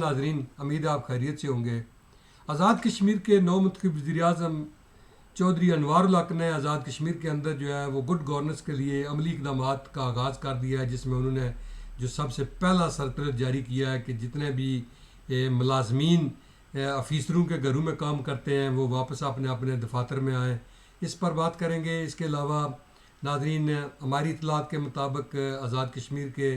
ناظرین، امید ہے آپ خیریت سے ہوں گے۔ آزاد کشمیر کے نو منتخب وزیر اعظم چودھری انوار الحق نے آزاد کشمیر کے اندر جو ہے وہ گڈ گورننس کے لیے عملی اقدامات کا آغاز کر دیا ہے، جس میں انہوں نے جو سب سے پہلا سرکولر جاری کیا ہے کہ جتنے بھی ملازمین افیسروں کے گھروں میں کام کرتے ہیں وہ واپس اپنے اپنے دفاتر میں آئیں۔ اس پر بات کریں گے۔ اس کے علاوہ ناظرین، ہماری اطلاعات کے مطابق آزاد کشمیر کے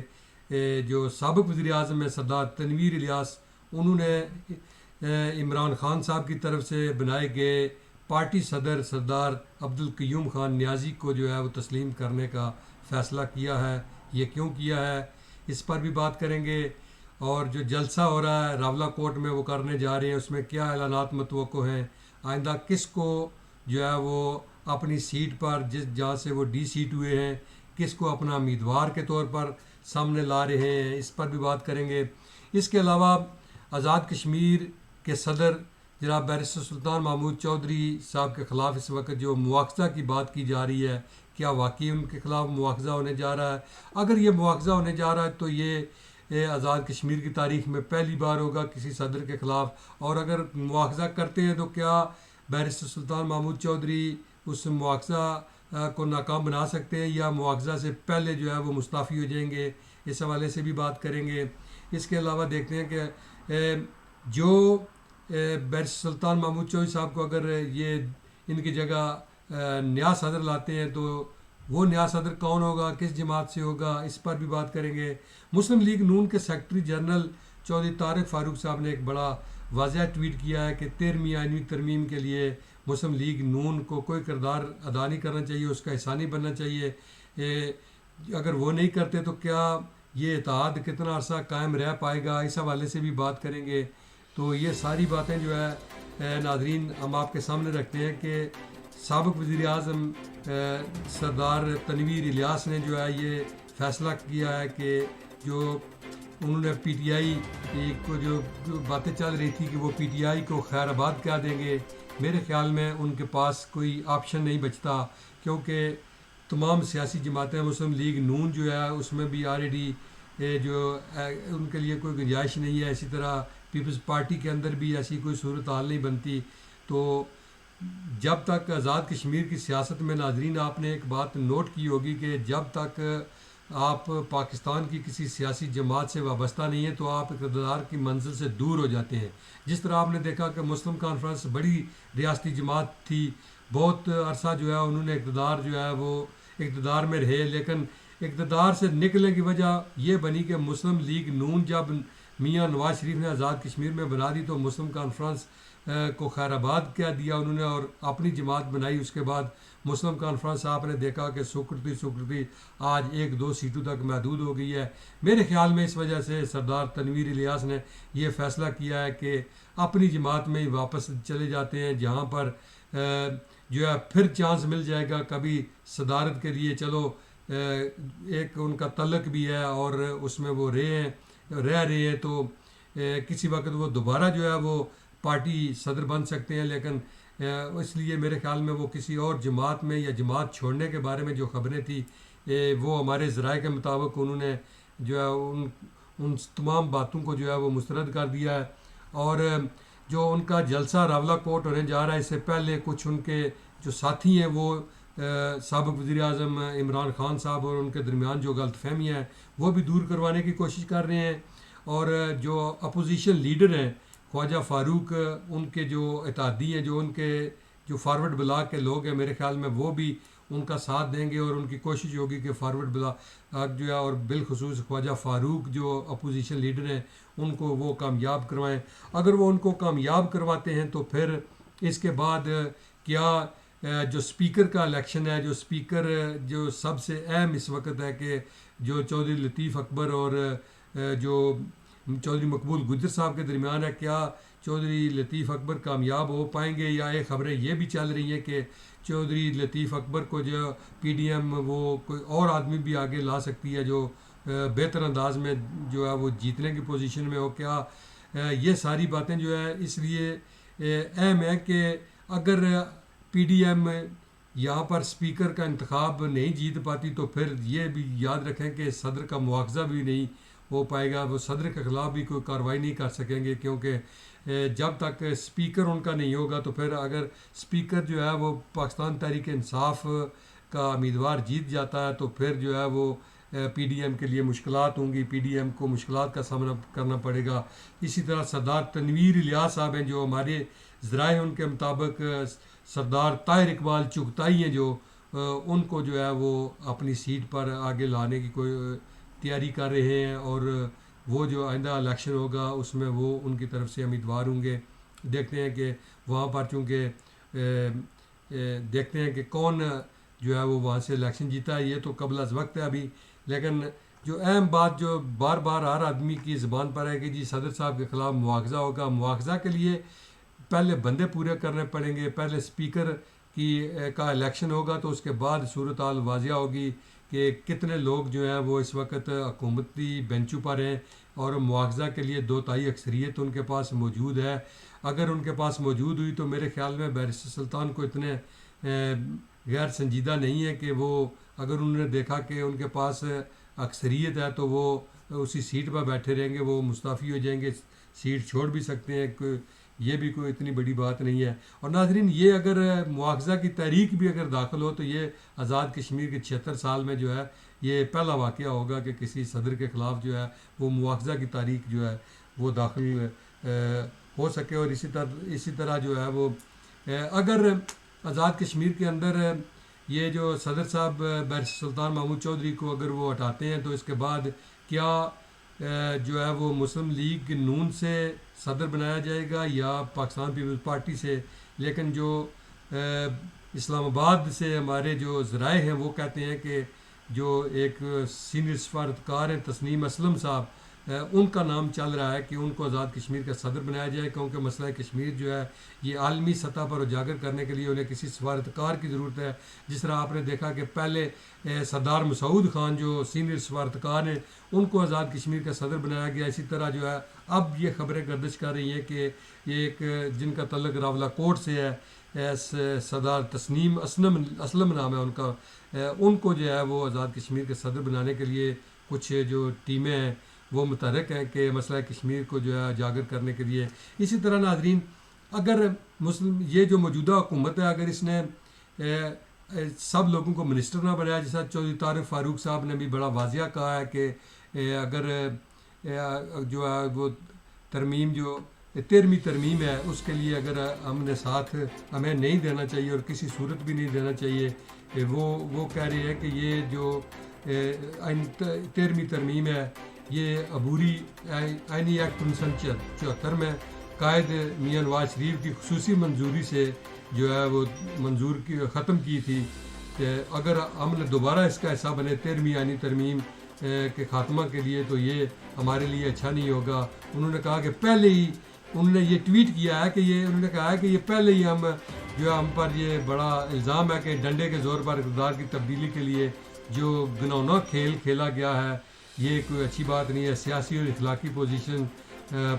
جو سابق وزیر اعظم ہیں سردار تنویر الیاس، انہوں نے عمران خان صاحب کی طرف سے بنائے گئے پارٹی صدر سردار عبدالقیوم خان نیازی کو جو ہے وہ تسلیم کرنے کا فیصلہ کیا ہے۔ یہ کیوں کیا ہے، اس پر بھی بات کریں گے۔ اور جو جلسہ ہو رہا ہے راولہ کوٹ میں وہ کرنے جا رہے ہیں، اس میں کیا اعلانات متوقع ہیں، آئندہ کس کو جو ہے وہ اپنی سیٹ پر جہاں سے وہ ڈی سیٹ ہوئے ہیں کس کو اپنا امیدوار کے طور پر سامنے لا رہے ہیں، اس پر بھی بات کریں گے۔ اس کے علاوہ آزاد کشمیر کے صدر جناب بیرسٹر سلطان محمود چودھری صاحب کے خلاف اس وقت جو مواخذہ کی بات کی جا رہی ہے، کیا واقعی ان کے خلاف مواخذہ ہونے جا رہا ہے؟ اگر یہ مواخذہ ہونے جا رہا ہے تو یہ آزاد کشمیر کی تاریخ میں پہلی بار ہوگا کسی صدر کے خلاف، اور اگر مواخذہ کرتے ہیں تو کیا بیرسٹر سلطان محمود چودھری اس مواخذہ کو ناکام بنا سکتے ہیں یا مواخذہ سے پہلے جو ہے وہ مستعفی ہو جائیں گے؟ اس حوالے سے بھی بات کریں گے۔ اس کے علاوہ دیکھتے ہیں کہ جو بیرسٹر سلطان محمود چودھری صاحب کو اگر یہ ان کی جگہ نیا صدر لاتے ہیں تو وہ نیا صدر کون ہوگا، کس جماعت سے ہوگا، اس پر بھی بات کریں گے۔ مسلم لیگ نون کے سیکرٹری جنرل چودھری طارق فاروق صاحب نے ایک بڑا واضح ٹویٹ کیا ہے کہ 13ویں آئینی ترمیم کے لیے مسلم لیگ نون کو کوئی کردار ادا نہیں کرنا چاہیے، اس کا حصہ نہیں بننا چاہیے۔ اگر وہ نہیں کرتے تو کیا یہ اتحاد کتنا عرصہ قائم رہ پائے گا، اس حوالے سے بھی بات کریں گے۔ تو یہ ساری باتیں جو ہے ناظرین ہم آپ کے سامنے رکھتے ہیں کہ سابق وزیر اعظم سردار تنویر الیاس نے جو ہے یہ فیصلہ کیا ہے کہ جو انہوں نے پی ٹی آئی کو جو باتیں چل رہی تھی کہ وہ پی ٹی آئی کو خیر آباد کیا دیں گے، میرے خیال میں ان کے پاس کوئی آپشن نہیں بچتا، کیونکہ تمام سیاسی جماعتیں مسلم لیگ نون جو ہے اس میں بھی آلریڈی جو ان کے لیے کوئی گنجائش نہیں ہے، اسی طرح پیپلز پارٹی کے اندر بھی ایسی کوئی صورتحال نہیں بنتی۔ تو جب تک آزاد کشمیر کی سیاست میں ناظرین آپ نے ایک بات نوٹ کی ہوگی کہ جب تک آپ پاکستان کی کسی سیاسی جماعت سے وابستہ نہیں ہیں تو آپ اقتدار کی منزل سے دور ہو جاتے ہیں۔ جس طرح آپ نے دیکھا کہ مسلم کانفرنس بڑی ریاستی جماعت تھی، بہت عرصہ جو ہے انہوں نے اقتدار جو ہے وہ اقتدار میں رہے، لیکن اقتدار سے نکلنے کی وجہ یہ بنی کہ مسلم لیگ نون جب میاں نواز شریف نے آزاد کشمیر میں بنا دی تو مسلم کانفرنس کو خیر آباد کیا دیا انہوں نے اور اپنی جماعت بنائی۔ اس کے بعد مسلم کانفرنس آپ نے دیکھا کہ سکرتی آج 1-2 سیٹوں تک محدود ہو گئی ہے۔ میرے خیال میں اس وجہ سے سردار تنویر الیاس نے یہ فیصلہ کیا ہے کہ اپنی جماعت میں ہی واپس چلے جاتے ہیں، جہاں پر جو ہے پھر چانس مل جائے گا کبھی صدارت کے لیے۔ چلو ایک ان کا تعلق بھی ہے اور اس میں وہ رہ رہے ہیں تو کسی وقت وہ دوبارہ جو ہے وہ پارٹی صدر بن سکتے ہیں، لیکن اس لیے میرے خیال میں وہ کسی اور جماعت میں یا جماعت چھوڑنے کے بارے میں جو خبریں تھیں وہ ہمارے ذرائع کے مطابق انہوں نے جو ہے ان تمام باتوں کو جو ہے وہ مسترد کر دیا ہے۔ اور جو ان کا جلسہ راولہ کوٹ ہونے جا رہا ہے، اس سے پہلے کچھ ان کے جو ساتھی ہیں وہ سابق وزیر اعظم عمران خان صاحب اور ان کے درمیان جو غلط فہمیاں ہیں وہ بھی دور کروانے کی کوشش کر رہے ہیں۔ اور جو اپوزیشن لیڈر ہیں خواجہ فاروق، ان کے جو اتحادی ہیں، جو ان کے جو فارورڈ بلاک کے لوگ ہیں، میرے خیال میں وہ بھی ان کا ساتھ دیں گے اور ان کی کوشش ہوگی کہ فارورڈ بلاک جو ہے اور بالخصوص خواجہ فاروق جو اپوزیشن لیڈر ہیں ان کو وہ کامیاب کروائیں۔ اگر وہ ان کو کامیاب کرواتے ہیں تو پھر اس کے بعد کیا جو اسپیکر کا الیکشن ہے، جو اسپیکر جو سب سے اہم اس وقت ہے کہ جو چودھری لطیف اکبر اور جو چودھری مقبول گجر صاحب کے درمیان ہے، کیا چودھری لطیف اکبر کامیاب ہو پائیں گے؟ یا یہ خبریں یہ بھی چل رہی ہیں کہ چودھری لطیف اکبر کو جو پی ڈی ایم وہ کوئی اور آدمی بھی آگے لا سکتی ہے جو بہتر انداز میں جو ہے وہ جیتنے کی پوزیشن میں ہو۔ کیا یہ ساری باتیں جو ہے اس لیے اہم ہے کہ اگر پی ڈی ایم یہاں پر اسپیکر کا انتخاب نہیں جیت پاتی تو پھر یہ بھی یاد رکھیں کہ صدر کا مواخذہ بھی نہیں ہو پائے گا. وہ صدر کے خلاف بھی کوئی کارروائی نہیں کر سکیں گے, کیونکہ جب تک اسپیکر ان کا نہیں ہوگا تو پھر اگر اسپیکر جو ہے وہ پاکستان تحریک انصاف کا امیدوار جیت جاتا ہے تو پھر جو ہے وہ پی ڈی ایم کے لیے مشکلات ہوں گی, پی ڈی ایم کو مشکلات کا سامنا کرنا پڑے گا. اسی طرح سردار تنویر الیاس صاحب ہیں جو ہمارے ذرائع ان کے مطابق سردار طاہر اقبال چغتائی ہیں جو ان کو جو ہے وہ اپنی سیٹ پر آگے لانے کی کوئی تیاری کر رہے ہیں, اور وہ جو آئندہ الیکشن ہوگا اس میں وہ ان کی طرف سے امیدوار ہوں گے. دیکھتے ہیں کہ وہاں پر چونکہ دیکھتے ہیں کہ کون جو ہے وہ وہاں سے الیکشن جیتا ہے. یہ تو قبل از وقت ہے ابھی, لیکن جو اہم بات جو بار بار ہر آدمی کی زبان پر ہے کہ جی صدر صاحب کے خلاف مواخذہ ہوگا. مواخذہ کے لیے پہلے بندے پورے کرنے پڑیں گے, پہلے اسپیکر کا الیکشن ہوگا تو اس کے بعد صورتحال واضح ہوگی کہ کتنے لوگ جو ہیں وہ اس وقت حکومتی بینچوں پر ہیں اور مواخذہ کے لیے 2/3 اکثریت ان کے پاس موجود ہے. اگر ان کے پاس موجود ہوئی تو میرے خیال میں بیرسٹر سلطان کو اتنے غیر سنجیدہ نہیں ہے کہ وہ اگر انہوں نے دیکھا کہ ان کے پاس اکثریت ہے تو وہ اسی سیٹ پر بیٹھے رہیں گے, وہ مستعفی ہو جائیں گے, سیٹ چھوڑ بھی سکتے ہیں, یہ بھی کوئی اتنی بڑی بات نہیں ہے. اور ناظرین یہ اگر مواخذہ کی تحریک بھی اگر داخل ہو تو یہ آزاد کشمیر کے 76 سال میں جو ہے یہ پہلا واقعہ ہوگا کہ کسی صدر کے خلاف جو ہے وہ مواخذہ کی تحریک جو ہے وہ داخل ہو سکے. اور اسی طرح جو ہے وہ اگر آزاد کشمیر کے اندر یہ جو صدر صاحب بیرسٹر سلطان محمود چودھری کو اگر وہ ہٹاتے ہیں تو اس کے بعد کیا جو ہے وہ مسلم لیگ نون سے صدر بنایا جائے گا یا پاکستان پیپلز پارٹی سے. لیکن جو اسلام آباد سے ہمارے جو ذرائع ہیں وہ کہتے ہیں کہ جو ایک سینئر سفارتکار ہیں تسنیم اسلم صاحب, ان کا نام چل رہا ہے کہ ان کو آزاد کشمیر کا صدر بنایا جائے, کیونکہ مسئلہ کشمیر جو ہے یہ عالمی سطح پر اجاگر کرنے کے لیے انہیں کسی سفارتکار کی ضرورت ہے. جس طرح آپ نے دیکھا کہ پہلے سردار مسعود خان جو سینئر سفارتکار ہیں ان کو آزاد کشمیر کا صدر بنایا گیا. اسی طرح جو ہے اب یہ خبریں گردش کر رہی ہیں کہ ایک جن کا تعلق راولہ کوٹ سے ہے, سردار تسنیم اسلم نام ہے ان کا, ان کو جو ہے وہ آزاد کشمیر کے صدر بنانے کے لیے کچھ جو ٹیمیں ہیں وہ متحرک ہیں کہ مسئلہ کشمیر کو جو ہے اجاگر کرنے کے لیے. اسی طرح ناظرین اگر یہ جو موجودہ حکومت ہے اگر اس نے سب لوگوں کو منسٹر نہ بنایا, جیسا چودھری طارق فاروق صاحب نے بھی بڑا واضح کہا ہے کہ اگر جو ہے وہ ترمیم جو 13ویں ترمیم ہے اس کے لیے اگر ہم نے ساتھ ہمیں نہیں دینا چاہیے اور کسی صورت بھی نہیں دینا چاہیے. وہ کہہ رہے ہیں کہ یہ جو 13ویں ترمیم ہے یہ عبوری آئینی ایکٹ 1974 میں قائد میاں نواز شریف کی خصوصی منظوری سے جو ہے وہ منظور کی ختم کی تھی. کہ اگر ہم نے دوبارہ اس کا حصہ بنے 13ویں آئینی ترمیم کے خاتمہ کے لیے تو یہ ہمارے لیے اچھا نہیں ہوگا. انہوں نے کہا کہ پہلے ہی انہوں نے یہ ٹویٹ کیا ہے کہ انہوں نے کہا ہے کہ یہ پہلے ہی ہم پر یہ بڑا الزام ہے کہ ڈنڈے کے زور پر اقتدار کی تبدیلی کے لیے جو گنونا کھیل کھیلا گیا ہے یہ کوئی اچھی بات نہیں ہے. سیاسی اور اخلاقی پوزیشن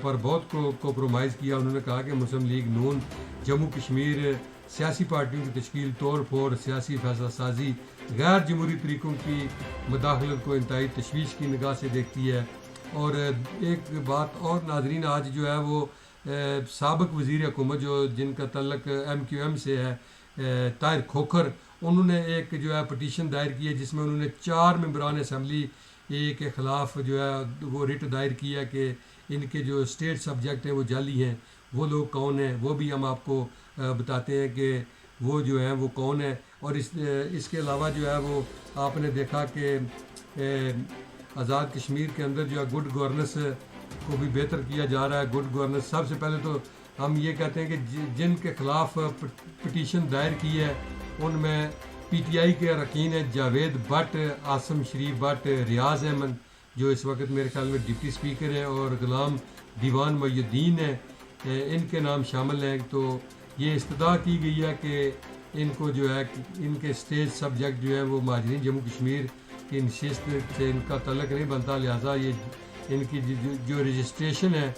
پر بہت کمپرومائز کیا. انہوں نے کہا کہ مسلم لیگ نون جموں کشمیر سیاسی پارٹیوں کی تشکیل, توڑ پھوڑ, سیاسی فیصلہ سازی, غیر جمہوری طریقوں کی مداخلت کو انتہائی تشویش کی نگاہ سے دیکھتی ہے. اور ایک بات اور ناظرین, آج جو ہے وہ سابق وزیر حکومت جن کا تعلق MQM سے ہے طاہر کھوکھر, انہوں نے ایک جو ہے پٹیشن دائر کی ہے جس میں انہوں نے 4 ممبران اسمبلی کے خلاف جو ہے وہ رٹ دائر کیا ہے کہ ان کے جو اسٹیٹ سبجیکٹ ہیں وہ جعلی ہیں. وہ لوگ کون ہیں وہ بھی ہم آپ کو بتاتے ہیں کہ وہ جو ہیں وہ کون ہیں. اور اس کے علاوہ جو ہے وہ آپ نے دیکھا کہ آزاد کشمیر کے اندر جو ہے گڈ گورننس کو بھی بہتر کیا جا رہا ہے. گڈ گورننس سب سے پہلے تو ہم یہ کہتے ہیں کہ جن کے خلاف پٹیشن دائر کی ہے ان میں PTI کے اراکین ہیں جاوید بٹ, عاصم شریف بٹ, ریاض احمد جو اس وقت میرے خیال میں ڈپٹی اسپیکر ہیں, اور غلام دیوان محی الدین ہیں, ان کے نام شامل ہیں. تو یہ استدعا کی گئی ہے کہ ان کو جو ہے ان کے اسٹیٹ سبجیکٹ جو ہے وہ مہاجرین جموں کشمیر کی نشست سے ان کا تعلق نہیں بنتا, لہٰذا یہ ان کی جو رجسٹریشن ہے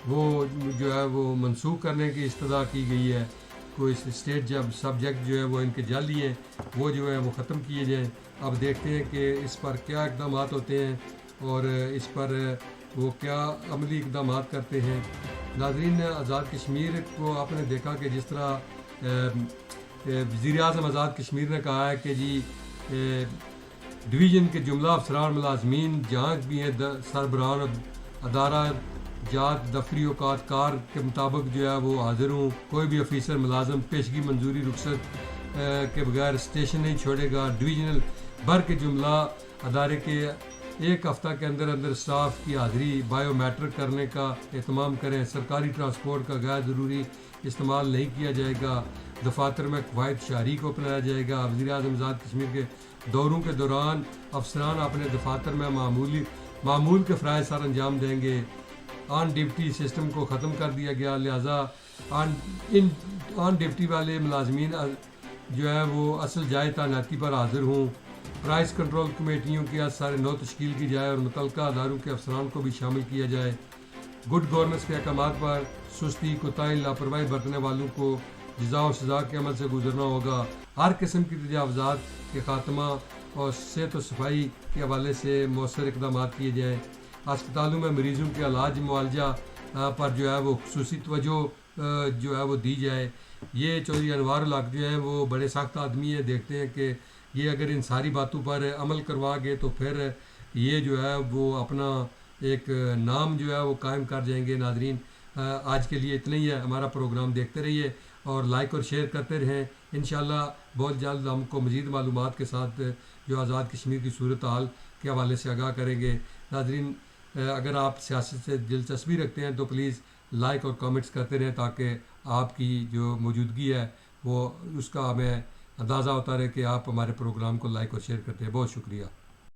وہ جو ہے وہ منسوخ کرنے کی استدعا کی گئی ہے. کوئی اسٹیٹ سبجیکٹ جو ہے وہ ان کے جعلی ہیں وہ جو ہے وہ ختم کیے جائیں. اب دیکھتے ہیں کہ اس پر کیا اقدامات ہوتے ہیں اور اس پر وہ کیا عملی اقدامات کرتے ہیں. ناظرین، آزاد کشمیر کو آپ نے دیکھا کہ جس طرح وزیر اعظم آزاد کشمیر نے کہا ہے کہ جی ڈویژن کے جملہ افسران ملازمین جہاں بھی ہیں سربراہان ادارہ جات دفتری اوقات کار کے مطابق جو ہے وہ حاضر ہوں. کوئی بھی آفیسر ملازم پیشگی منظوری رخصت کے بغیر اسٹیشن نہیں چھوڑے گا. ڈویژنل بھر کے جملہ ادارے کے ایک ہفتہ کے اندر اندر اسٹاف کی حاضری بائیو میٹرک کرنے کا اہتمام کریں. سرکاری ٹرانسپورٹ کا غیر ضروری استعمال نہیں کیا جائے گا. دفاتر میں قواعد شہری کو اپنایا جائے گا. وزیر اعظم آزاد کشمیر کے دوروں کے دوران افسران اپنے دفاتر میں معمول کے فرائض سر انجام دیں گے. آن ڈیوٹی سسٹم کو ختم کر دیا گیا، لہٰذا آن ڈیوٹی والے ملازمین جو ہے وہ اصل جائے تعیناتی پر حاضر ہوں. پرائز کنٹرول کمیٹیوں کی آج 9:30 تشکیل کی جائے اور متعلقہ اداروں کے افسران کو بھی شامل کیا جائے. گڈ گورننس کے احکامات پر سستی کوتاہی لاپرواہی برتنے والوں کو جزا و سزا کے عمل سے گزرنا ہوگا. ہر قسم کی تجاوزات کے خاتمہ اور صحت و صفائی کے حوالے سے مؤثر اقدامات کیے جائیں. ہسپتالوں میں مریضوں کے علاج معالجہ پر جو ہے وہ خصوصی توجہ جو ہے وہ دی جائے. یہ چودھری انوار الحق جو ہیں وہ بڑے سخت آدمی ہیں. دیکھتے ہیں کہ یہ اگر ان ساری باتوں پر عمل کروا گے تو پھر یہ جو ہے وہ اپنا ایک نام جو ہے وہ قائم کر جائیں گے. ناظرین، آج کے لیے اتنا ہی ہے. ہمارا پروگرام دیکھتے رہیے اور لائک اور شیئر کرتے رہیں. انشاءاللہ بہت جلد ہم کو مزید معلومات کے ساتھ جو آزاد کشمیر کی صورتحال کے حوالے سے آگاہ کریں گے. ناظرین، اگر آپ سیاست سے دلچسپی رکھتے ہیں تو پلیز لائک اور کامنٹس کرتے رہیں تاکہ آپ کی جو موجودگی ہے وہ اس کا ہمیں اندازہ ہوتا رہے کہ آپ ہمارے پروگرام کو لائک اور شیئر کرتے ہیں. بہت شکریہ.